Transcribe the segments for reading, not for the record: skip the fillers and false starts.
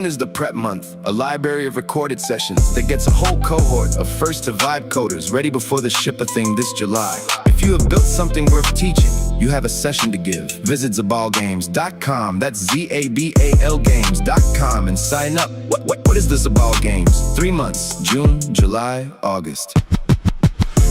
Is the prep month, a library of recorded sessions that gets a whole cohort of first to vibe coders ready before the ship a thing this July. If you have built something worth teaching, you have a session to give. Visit ZABALGames.com, that's ZABAL games.com, and sign up. What is the ZABAL Games? 3 months, June, July, August.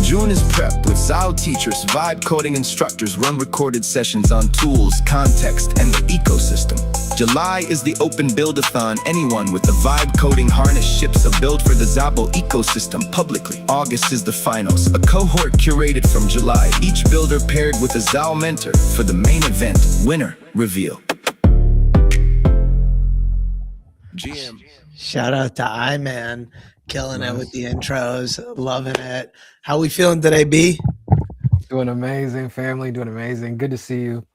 June is prep with ZABAL teachers, vibe coding instructors run recorded sessions on tools, context, and the ecosystem. July is the open build-a-thon. Anyone with the vibe coding harness ships a build for the ZABAL ecosystem publicly. August is the finals, a cohort curated from July. Each builder paired with a ZABAL mentor for the main event, winner reveal. GM. Shout out to I-Man, killing it with the intros, loving it. How we feeling today, B? Doing amazing, family, doing amazing. Good to see you.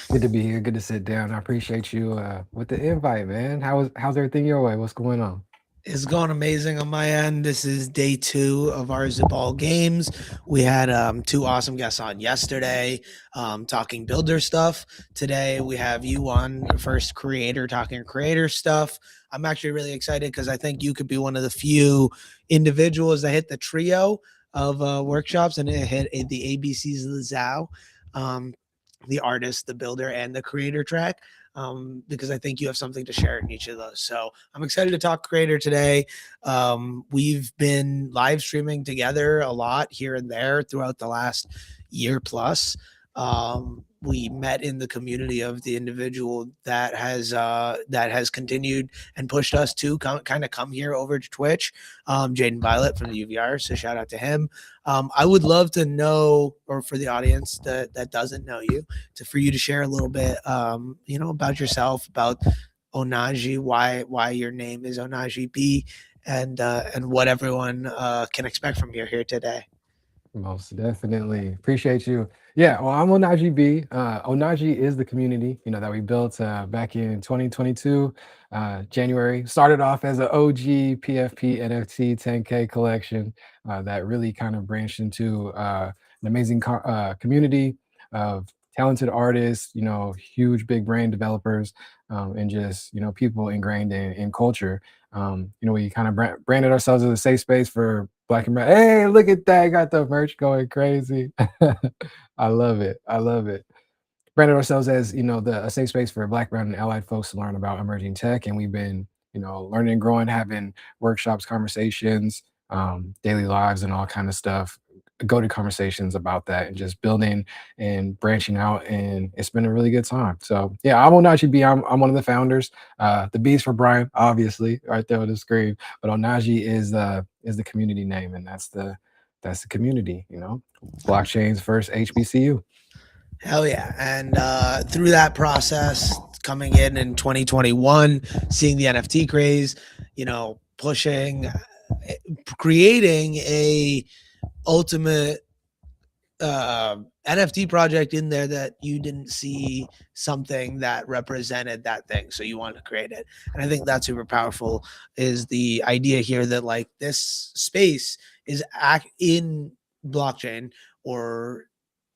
Good to be here. Good to sit down. I appreciate you with the invite, man. How's everything your way? What's going on? It's going amazing on my end. This is day 2 of our ZABAL Games. We had 2 awesome guests on yesterday talking builder stuff. Today we have you on, first creator, talking creator stuff. I'm actually really excited because I think you could be one of the few individuals that hit the trio of workshops and it hit the ABCs of the ZAO. The artist, the builder, and the creator track, because I think you have something to share in each of those. So I'm excited to talk creator today. We've been live streaming together a lot here and there throughout the last year plus. We met in the community of the individual that has continued and pushed us to come here over to Twitch, Jaden Violet from the UVR. So shout out to him. I would love to know, or for the audience that doesn't know you, for you to share a little bit, about yourself, about OhnahjiB, why your name is OhnahjiB, and what everyone can expect from you here today. Most definitely. Appreciate you. Yeah, well, I'm OhnahjiB. OhnahjiB is the community, that we built back in 2022, January. Started off as an OG PFP NFT 10K collection that really kind of branched into an amazing community of talented artists, huge big brand developers, and just, people ingrained in culture. We kind of branded ourselves as a safe space for Black and brown. Hey, look at that. Got the merch going crazy. I love it. Branded ourselves as, a safe space for Black, brown, and allied folks to learn about emerging tech. And we've been, learning and growing, having workshops, conversations, daily lives, and all kind of stuff. Go-to conversations about that and just building and branching out, and it's been a really good time. So yeah, I'm OhnahjiB. I'm one of the founders. The B's for Brian, obviously, right there on the screen. But OhnahjiB is the community name, and that's the community. Blockchain's first HBCU. Hell yeah! And through that process, coming in 2021, seeing the NFT craze, pushing, creating a ultimate NFT project in there that you didn't see something that represented that thing, so you wanted to create it. And I think that's super powerful, is the idea here that this space is in blockchain or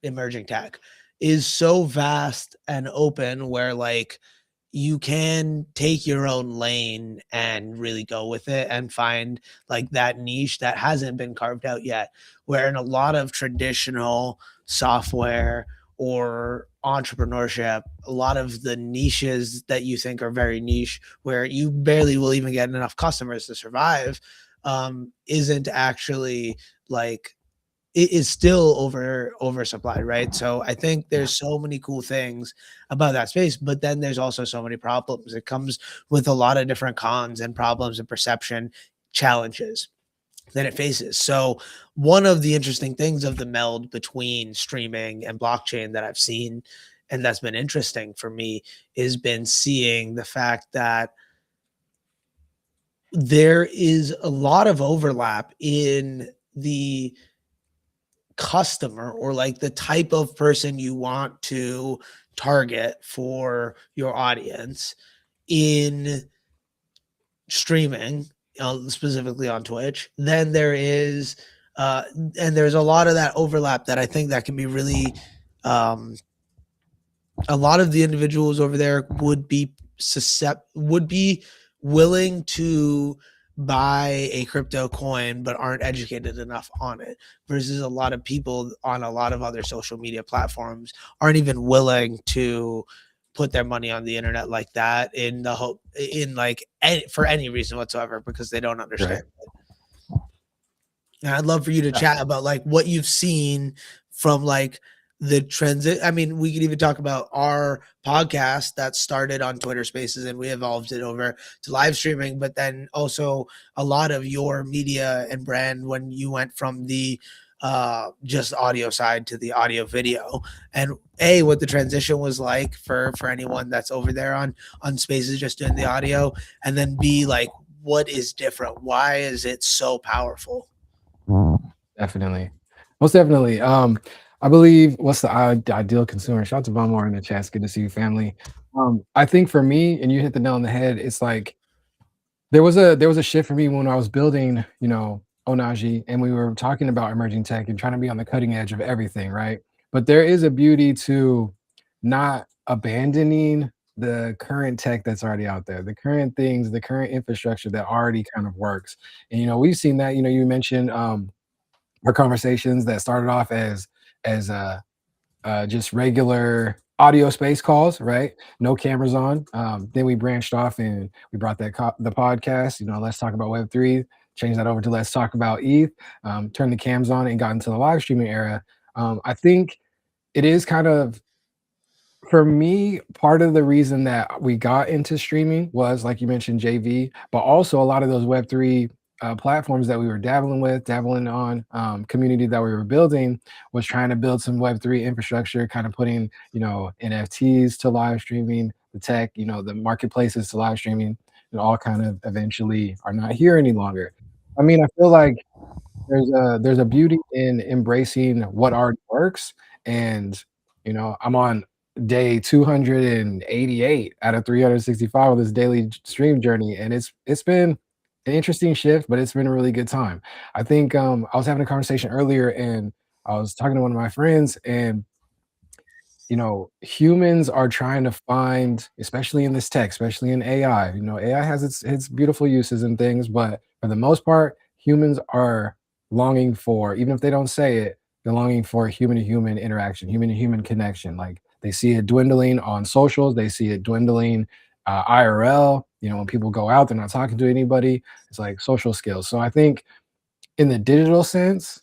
emerging tech is so vast and open, where you can take your own lane and really go with it and find that niche that hasn't been carved out yet. Where in a lot of traditional software or entrepreneurship, a lot of the niches that you think are very niche, where you barely will even get enough customers to survive, isn't actually it is still oversupplied, right? So I think there's so many cool things about that space, but then there's also so many problems. It comes with a lot of different cons and problems and perception challenges that it faces. So one of the interesting things of the meld between streaming and blockchain that I've seen, and that's been interesting for me, has been seeing the fact that there is a lot of overlap in the customer, or the type of person you want to target for your audience in streaming, specifically on Twitch. Then there is and there's a lot of that overlap that I think that can be really a lot of the individuals over there would be willing to buy a crypto coin but aren't educated enough on it, versus a lot of people on a lot of other social media platforms aren't even willing to put their money on the internet like that in the hope in like for any reason whatsoever, because they don't understand. Right. And I'd love for you to Yeah. chat about like what you've seen from like the transit. I mean, we could even talk about our podcast that started on Twitter Spaces and we evolved it over to live streaming, but then also a lot of your media and brand when you went from the just audio side to the audio video, and what the transition was like for anyone that's over there on Spaces just doing the audio, and then B, like what is different, why is it so powerful? Definitely. Most definitely. I believe what's the ideal consumer? Shout out to Von in the chat. It's good to see you, family. I think for me, and you hit the nail on the head, it's like there was a shift for me when I was building, Onaji, and we were talking about emerging tech and trying to be on the cutting edge of everything, right? But there is a beauty to not abandoning the current tech that's already out there, the current things, the current infrastructure that already kind of works. And we've seen that. You mentioned our conversations that started off as just regular audio space calls, right? No cameras on. Then we branched off and we brought the podcast. Let's talk about Web3. Change that over to let's talk about ETH. Turn the cams on and got into the live streaming era. I think it is kind of, for me, part of the reason that we got into streaming was, like you mentioned, JV, but also a lot of those Web3 platforms that we were dabbling on, community that we were building was trying to build some Web3 infrastructure, kind of putting, NFTs to live streaming, the tech, the marketplaces to live streaming, and all kind of eventually are not here any longer. I mean, I feel like there's a beauty in embracing what already works, and I'm on day 288 out of 365 of this daily stream journey, and it's been an interesting shift, but it's been a really good time. I think I was having a conversation earlier, and I was talking to one of my friends, and humans are trying to find, especially in this tech, especially in AI. AI has its beautiful uses and things, but for the most part, humans are longing for, even if they don't say it, they're longing for human to human interaction, human to human connection. Like they see it dwindling on socials, they see it dwindling IRL. When people go out, they're not talking to anybody. It's like social skills. So I think in the digital sense,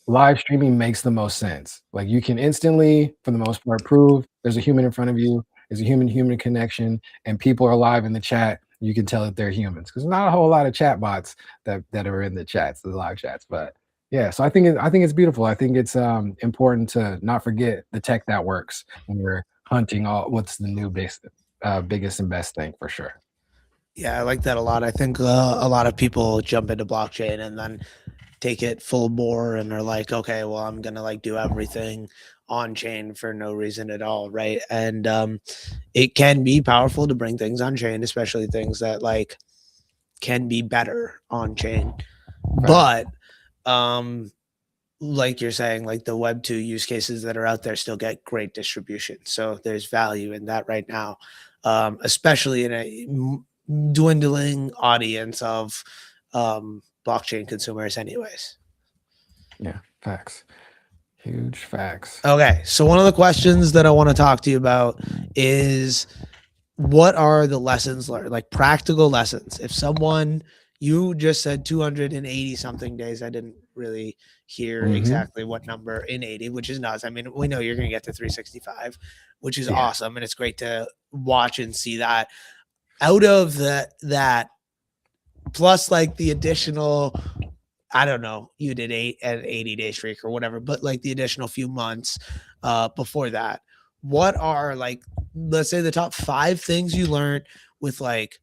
live streaming makes the most sense. Like you can instantly, for the most part, prove there's a human in front of you, there's a human connection, and people are live in the chat. You can tell that they're humans because not a whole lot of chat bots that are in the chats, the live chats. But yeah, so I think it's beautiful. I think it's important to not forget the tech that works when we're hunting all what's the new biggest and best thing for sure. Yeah, I like that a lot. I think a lot of people jump into blockchain and then take it full bore and are like, okay, well, I'm gonna like do everything on chain for no reason at all, right? And it can be powerful to bring things on chain, especially things that like can be better on chain. Right. But like you're saying, like the Web2 use cases that are out there still get great distribution. So there's value in that right now, especially in a dwindling audience of blockchain consumers anyways. Yeah, facts. Huge facts. Okay, so one of the questions that I want to talk to you about is what are the lessons learned, like practical lessons? If someone, you just said 280 something days, I didn't really hear exactly what number in 80, which is nuts. I mean, we know you're going to get to 365, which is awesome, and it's great to watch and see that. Out of that plus like the additional, I don't know, you did 80-day streak or whatever, but like the additional few months before that, what are like, let's say the top 5 things you learned with like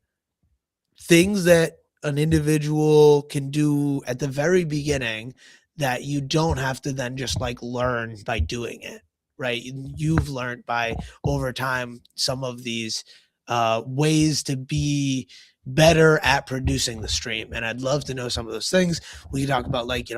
things that an individual can do at the very beginning that you don't have to then just like learn by doing it, right? You've learned by over time some of these ways to be better at producing the stream. And I'd love to know some of those things. We can talk about like,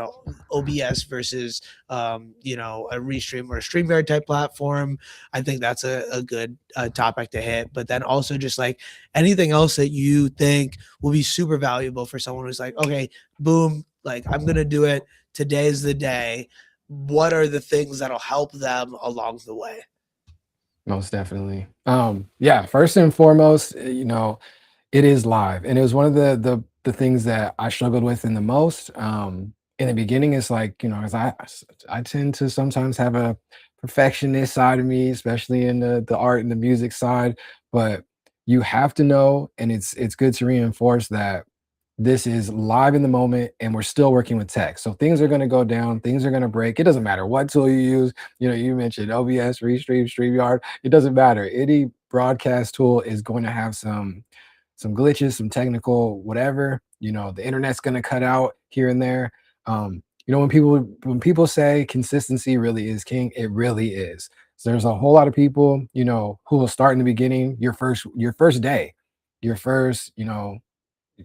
OBS versus, a Restream or a StreamYard type platform. I think that's a good topic to hit. But then also just like anything else that you think will be super valuable for someone who's like, okay, boom, like I'm going to do it. Today's the day. What are the things that'll help them along the way? Most definitely. Yeah, first and foremost, it is live, and it was one of the things that I struggled with in the most. In the beginning, it's like, as I tend to sometimes have a perfectionist side of me, especially in the art and the music side. But you have to know, and it's good to reinforce that this is live in the moment, and we're still working with tech. So things are going to go down, things are going to break. It doesn't matter what tool you use. You mentioned OBS, Restream, StreamYard. It doesn't matter. Any broadcast tool is going to have some glitches, some technical whatever. The internet's going to cut out here and there. When people say consistency really is king, it really is. So there's a whole lot of people, who will start in the beginning, your first day, your first,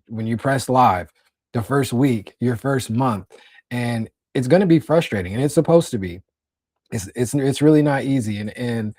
when you press live, the first week, your first month, and it's going to be frustrating, and it's supposed to be. It's really not easy, and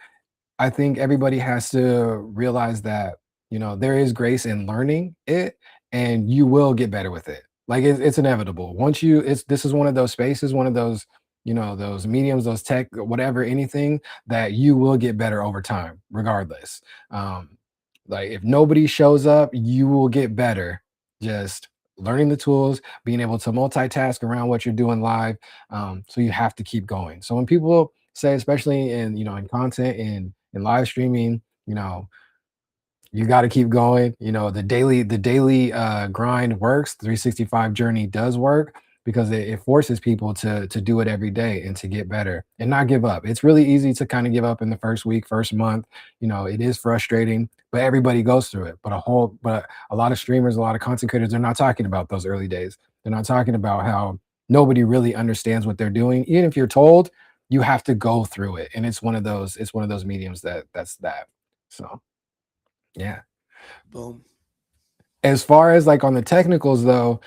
I think everybody has to realize that, there is grace in learning it, and you will get better with it. Like it's inevitable. This is one of those spaces, one of those, those mediums, those tech, whatever, anything that you will get better over time, regardless. Like if nobody shows up, you will get better. Just learning the tools, being able to multitask around what you're doing live. So you have to keep going. So when people say, especially in content and in live streaming, you got to keep going. The daily grind works. 365 journey does work because it forces people to do it every day and to get better and not give up. It's really easy to kind of give up in the first week, first month. It is frustrating, but everybody goes through it. But a lot of streamers, a lot of content creators, they're not talking about those early days. They're not talking about how nobody really understands what they're doing. Even if you're told, you have to go through it. And it's one of those mediums that's that. So yeah. Boom. As far as like on the technicals though,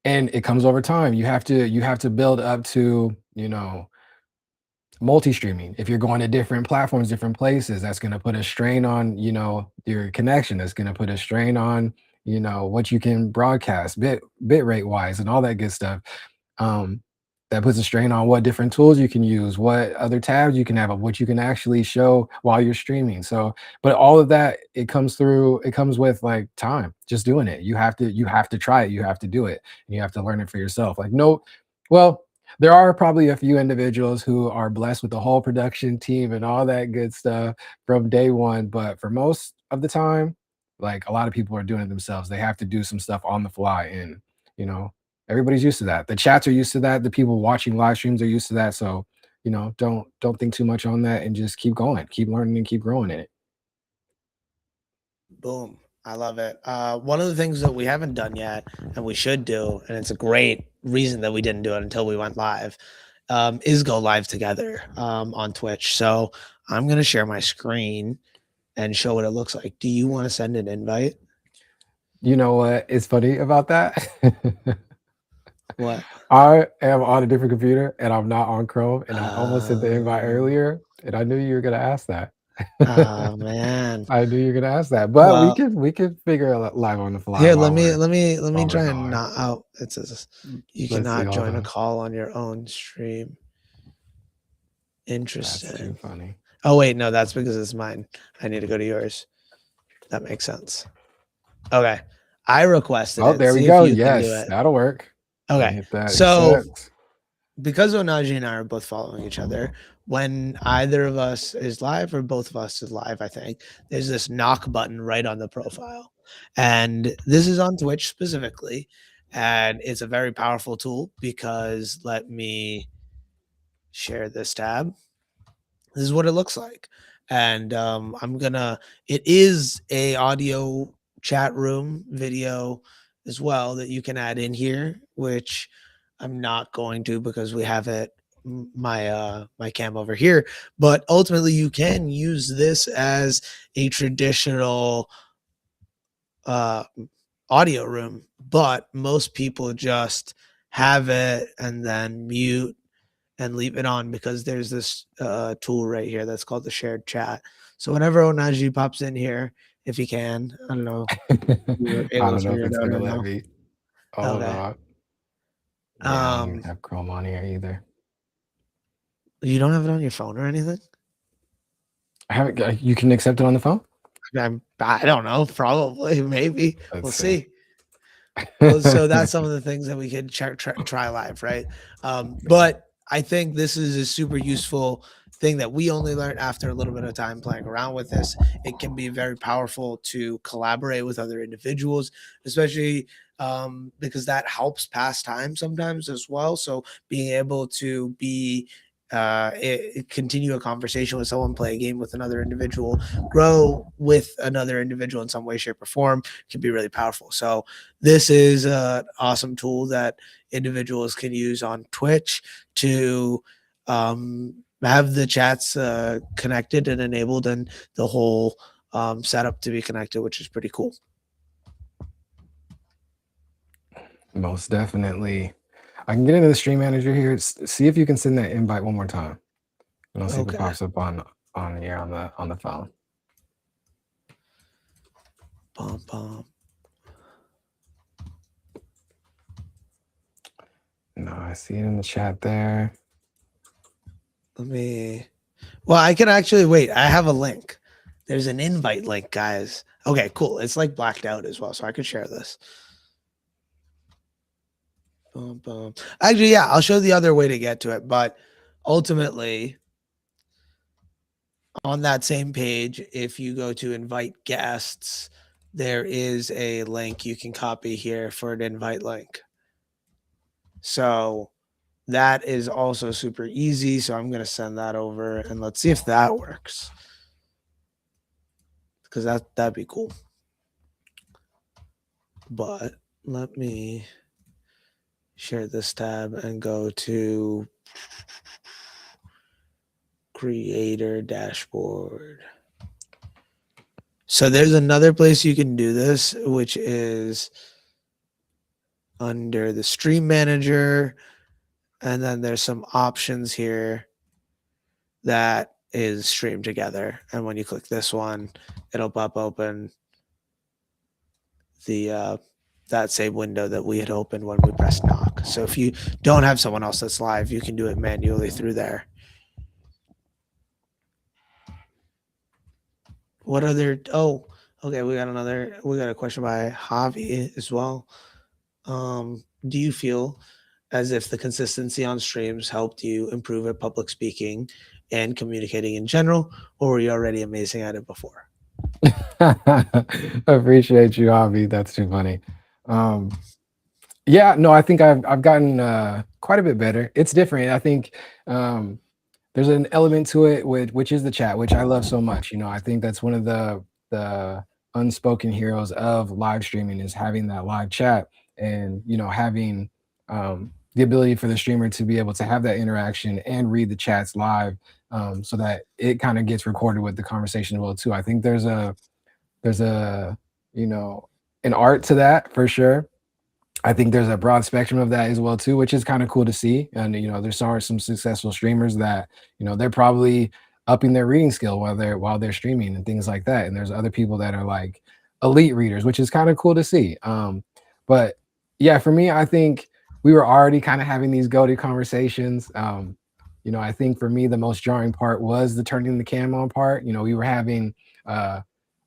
and it comes over time. You have to build up to, multi-streaming. If you're going to different platforms, different places, that's going to put a strain on, your connection. That's going to put a strain on, what you can broadcast bit rate wise and all that good stuff. Um, that puts a strain on what different tools you can use, what other tabs you can have, of what you can actually show while you're streaming. So, but all of that, it comes with like time, just doing it. You have to try it, you have to do it, and you have to learn it for yourself. Like, no, well, there are probably a few individuals who are blessed with the whole production team and all that good stuff from day one. But for most of the time, like a lot of people are doing it themselves. They have to do some stuff on the fly. And, you know, everybody's used to that. The chats are used to that. The people watching live streams are used to that. So, don't think too much on that and just keep going, keep learning and keep growing in it. Boom. I love it. One of the things that we haven't done yet and we should do, and it's a great reason that we didn't do it until we went live, is go live together on Twitch. So I'm going to share my screen and show what it looks like. Do you want to send an invite? You know what is funny about that? What? I am on a different computer and I'm not on Chrome, and I almost sent the invite Um, earlier, and I knew you were gonna ask that. oh man. I knew you were gonna ask that, but we Well, could we could figure it out live on the fly here, while we're let me while we're try and going. not out. It says you Let's see. cannot Hold join a on. call on your own stream. That's too Interesting. funny. Oh wait, no, that's because it's mine. I need to go to yours. That makes sense. Okay. I requested Oh, it. there we See if go. you can do Yes, it. that'll work. Let me Okay. hit that. So Accept. because Ohnahji and I are both following each other, when either of us is live or both of us is live, I think there's this knock button right on the profile. And this is on Twitch specifically. And it's a very powerful tool because let me share this tab. This is what it looks like. And it is a audio chat room video as well that you can add in here, which I'm not going to because we have it my cam over here. But ultimately you can use this as a traditional audio room, but most people just have it and then mute and leave it on because there's this tool right here that's called the shared chat. So whenever OhnahjiB pops in here, if he can, I don't know if you're I able to don't know if figure it it's out gonna or let no. me. Hold Okay. on. Yeah, I don't even Um, have Chrome on here either. you don't have it on your phone or anything? I haven't. You can accept it on the phone. I don't know. Probably, maybe. Let's We'll see. see. Well, so that's some of the things that we could try live, right? But I think this is a super useful thing that we only learned after a little bit of time playing around with this. It can be very powerful to collaborate with other individuals, especially because that helps pass time sometimes as well. So being able to be continue a conversation with someone, play a game with another individual, grow with another individual in some way, shape, or form can be really powerful. So this is an awesome tool that individuals can use on Twitch to have the chats connected and enabled and the whole setup to be connected, which is pretty cool. Most definitely. I can get into the stream manager here. See if you can send that invite one more time, and I'll see if it Okay. pops up on here on the phone. Bum, bum. No, I see it in the chat there. Let me. Well, I can actually wait. I have a link. There's an invite link, guys. Okay, cool. It's like blacked out as well, so I could share this. Bum, bum. Actually, yeah, I'll show the other way to get to it, but ultimately, on that same page, if you go to invite guests, there is a link you can copy here for an invite link. So that is also super easy. So I'm going to send that over and let's see if that works. Because that'd be cool. But let me share this tab and go to creator dashboard. So there's another place you can do this, which is under the stream manager. And then there's some options here that is stream together. And when you click this one, it'll pop open the that same window that we had opened when we pressed knock. So if you don't have someone else that's live, you can do it manually through there. What other? Oh, okay. We got a question by Javi as well. Do you feel as if the consistency on streams helped you improve at public speaking and communicating in general, or were you already amazing at it before? Appreciate you, Avi. That's too funny. Yeah, no, I think I've gotten quite a bit better. It's different. I think there's an element to it which is the chat, which I love so much. I think that's one of the unspoken heroes of live streaming is having that live chat and having the ability for the streamer to be able to have that interaction and read the chats live, so that it kind of gets recorded with the conversation as well too. I think there's a an art to that for sure. I think there's a broad spectrum of that as well too, which is kind of cool to see. And there's some successful streamers that they're probably upping their reading skill while they're streaming and things like that. And there's other people that are like elite readers, which is kind of cool to see. But yeah, for me, I think we were already kind of having these go-to conversations. I think for me the most jarring part was the turning the cam on part. We were having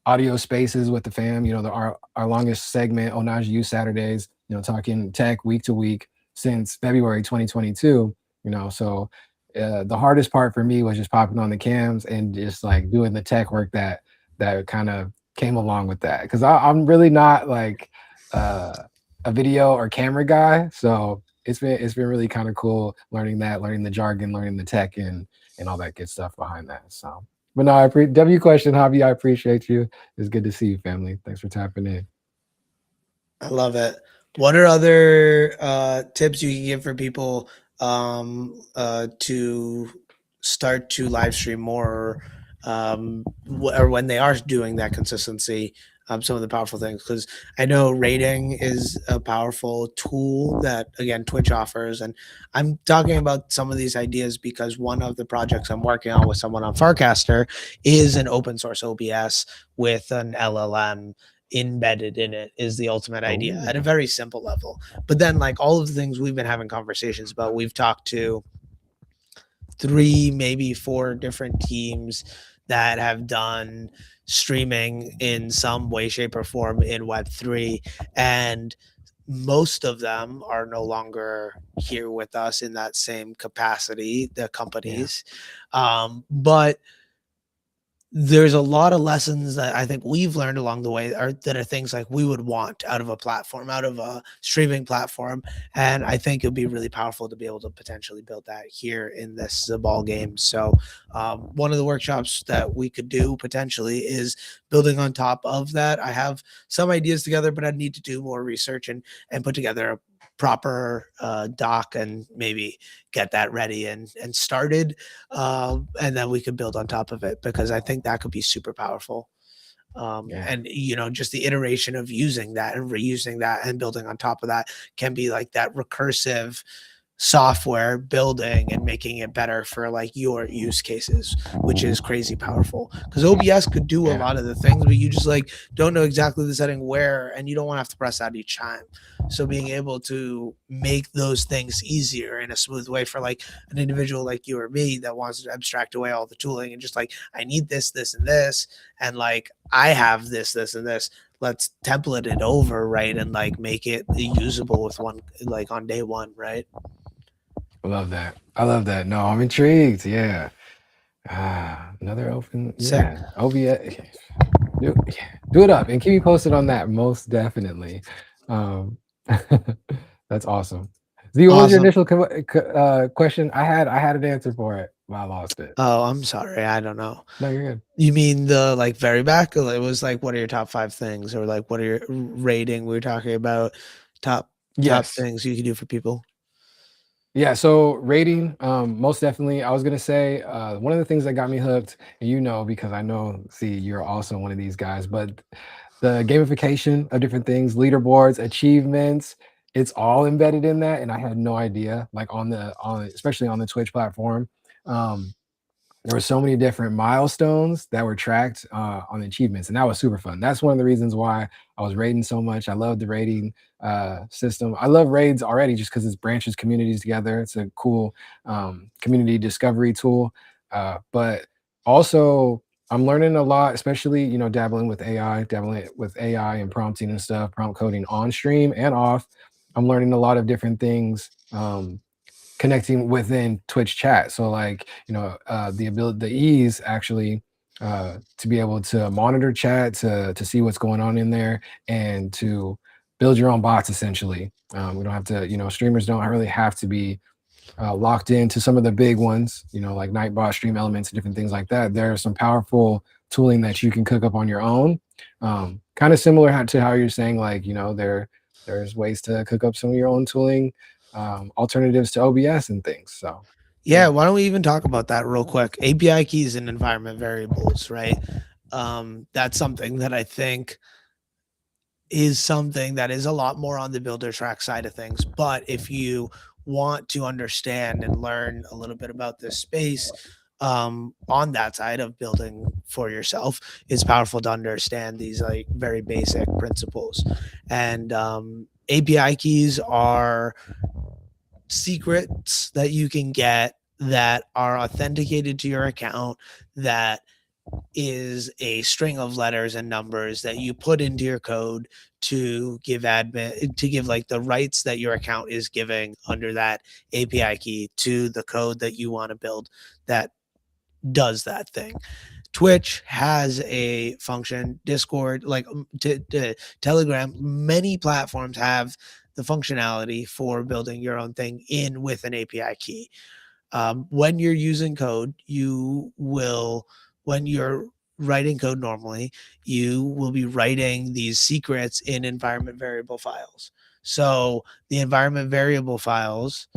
audio spaces with the fam. Our longest segment, OhnahjiB Saturdays, talking tech week to week since February 2022. So the hardest part for me was just popping on the cams and just like doing the tech work that kind of came along with that. Because I'm really not like a video or camera guy. So it's been really kind of cool learning the jargon, learning the tech and all that good stuff behind that. So. But no, W question, Javi. I appreciate you. It's good to see you, family. Thanks for tapping in. I love it. What are other tips you can give for people to start to live stream more, or when they are doing that consistency? some of the powerful things, because I know rating is a powerful tool that again Twitch offers, and I'm talking about some of these ideas because one of the projects I'm working on with someone on Farcaster is an open source OBS with an LLM embedded in it is the ultimate idea at a Oh, very simple level. But then like all of the things we've been having conversations about, we've talked to 3, maybe 4 different teams that have done streaming in some way, shape, or form in Web3. And most of them are no longer here with us in that same capacity, the yeah, companies. But there's a lot of lessons that I think we've learned along the way that are things like we would want out of a platform, out of a streaming platform. And I think it'd be really powerful to be able to potentially build that here in this ZABAL game. So one of the workshops that we could do potentially is building on top of that. I have some ideas together, but I need to do more research and put together a proper doc and maybe get that ready and started, and then we could build on top of it, because I think that could be super powerful. yeah. And just the iteration of using that and reusing that and building on top of that can be like that recursive software building and making it better for like your use cases, which is crazy powerful, because OBS could do a Yeah. lot of the things, but you just like don't know exactly the setting where, and you don't want to have to press that each time. So being able to make those things easier in a smooth way for like an individual like you or me that wants to abstract away all the tooling and just like, I need this and this, and like I have this and this, let's template it over, right, and like make it usable with one, like on day one, right? I love that. I love that. No, I'm intrigued. Yeah. Another open. Sick. Yeah. OBS. Do, yeah, do it up and keep me posted on that. Most definitely. Um, that's awesome. Z, what was your Awesome. initial question? I had an answer for it, but I lost it. Oh, I'm sorry. I don't know. No, you're good. You mean the like very back? It was like, what are your top 5 things, or like, what are your rating? We were talking about top Yes. things you can do for people. Yeah, so rating, most definitely. I was gonna say one of the things that got me hooked, and because I know, see, you're also one of these guys, but the gamification of different things, leaderboards, achievements, it's all embedded in that, and I had no idea. Like on especially on the Twitch platform, um, there were so many different milestones that were tracked on the achievements, and that was super fun. That's one of the reasons why I was rating so much. I love the rating system. I love raids already just because it branches communities together. It's a cool community discovery tool. But also, I'm learning a lot, especially dabbling with AI and prompting and stuff, prompt coding on stream and off. I'm learning a lot of different things. Connecting within Twitch chat. So like, the ease actually to be able to monitor chat, to see what's going on in there, and to build your own bots essentially. We don't have to, streamers don't really have to be locked into some of the big ones, like Nightbot, Stream Elements, and different things like that. There's some powerful tooling that you can cook up on your own. Kind of similar to how you're saying, like, there's ways to cook up some of your own tooling, alternatives to OBS and things. So, Yeah, yeah, why don't we even talk about that real quick? API keys and environment variables, right? That's something that I think is something that is a lot more on the builder track side of things. But if you want to understand and learn a little bit about this space, on that side of building for yourself, it's powerful to understand these like very basic principles. And API keys are secrets that you can get that are authenticated to your account, that is a string of letters and numbers that you put into your code to give like the rights that your account is giving under that API key to the code that you want to build that does that thing. Twitch has a function, Discord, like Telegram, many platforms have the functionality for building your own thing in with an API key. When you're using code, when you're writing code normally, you will be writing these secrets in environment variable files. So the environment variable files,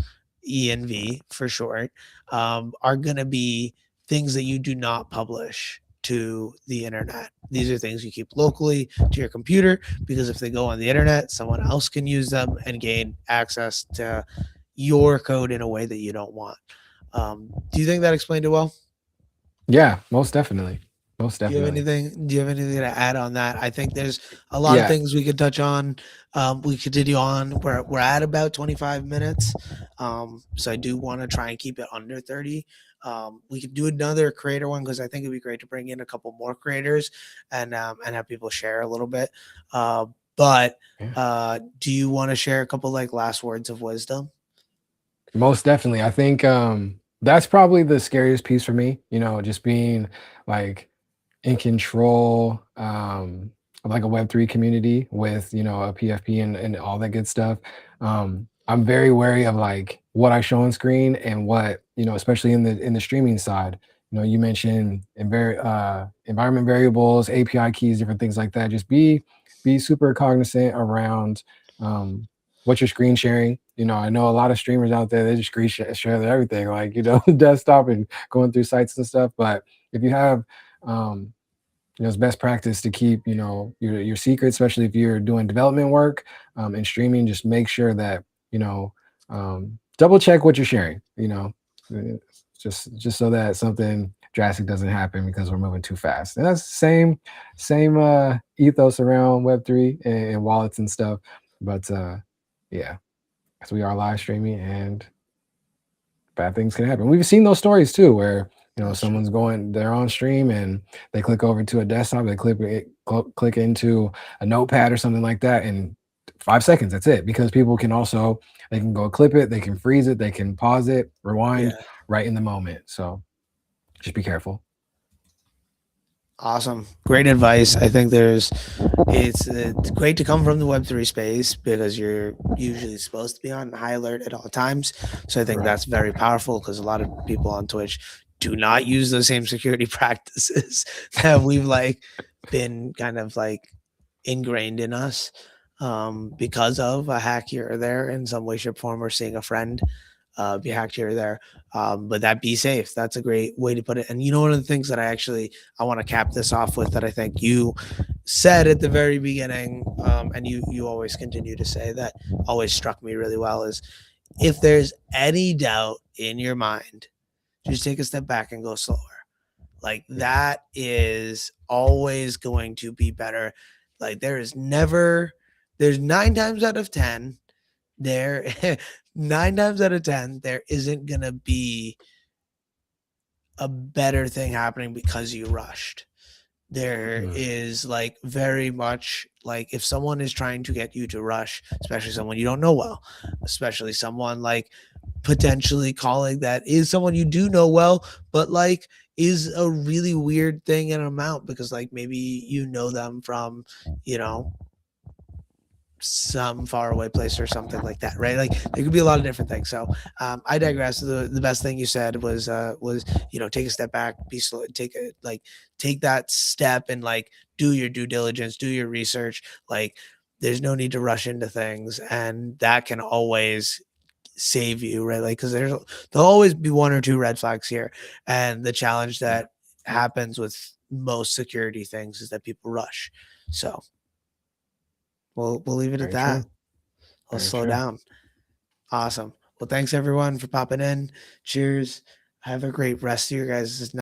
ENV for short, are going to be things that you do not publish to the internet. These are things you keep locally to your computer, because if they go on the internet, someone else can use them and gain access to your code in a way that you don't want. Do you think that explained it well? Yeah, most definitely. Most Do you have definitely. anything? Do you have anything to add on that? I think there's a lot of Yeah. things we could touch on. We continue on. We're at about 25 minutes, so I do want to try and keep it under 30. We could do another creator one, because I think it'd be great to bring in a couple more creators and have people share a little bit. But Yeah. do you want to share a couple like last words of wisdom? Most definitely. I think that's probably the scariest piece for me, just being like in control of like a Web3 community with, a PFP and all that good stuff. I'm very wary of like what I show on screen and what, especially in the streaming side. You mentioned environment variables, API keys, different things like that. Just be super cognizant around um what you're screen sharing. I know a lot of streamers out there, they just share everything, like, desktop and going through sites and stuff. But if you have it's best practice to keep, your secret, especially if you're doing development work and streaming. Just make sure that, double check what you're sharing, uh, just so that something drastic doesn't happen because we're moving too fast. And that's the same ethos around Web3 and wallets and stuff. But yeah, because we are live streaming and bad things can happen. We've seen those stories too, where That's true. they're on stream and they click over to a desktop, they click into a notepad or something like that, and 5 seconds, that's it. Because people can also, they can go clip it, they can freeze it, they can pause it, rewind Yeah. right in the moment. So just be careful. Awesome. Great advice. I think it's great to come from the Web3 space, because you're usually supposed to be on high alert at all times. So I think Right. that's very powerful, because a lot of people on Twitch do not use those same security practices that we've like been kind of like ingrained in us, because of a hack here or there in some way, shape, form, or seeing a friend be hacked here or there. But that, be safe. That's a great way to put it. And one of the things that I want to cap this off with, that I think you said at the very beginning, and you always continue to say, that always struck me really well, is if there's any doubt in your mind, just take a step back and go slower. Like, Yeah. that is always going to be better. Like, there's 9 times out of 10, there 9 times out of 10, there isn't gonna be a better thing happening because you rushed. There Mm. is like very much like, if someone is trying to get you to rush, especially someone you don't know well, especially someone like potentially calling that is someone you do know well, but like is a really weird thing in amount, because like maybe you know them from, you know, some faraway place or something like that, right? Like, there could be a lot of different things. So I digress. The best thing you said was take a step back, be slow, take that step, and like do your due diligence, do your research. Like, there's no need to rush into things, and that can always save you, right? Like, because there'll always be one or two red flags here, and the challenge Yeah. that happens with most security things is that people rush. So we'll leave it at Very that. true. I'll Very slow true. down. Awesome. Well, thanks everyone for popping in. Cheers. Have a great rest of your guys'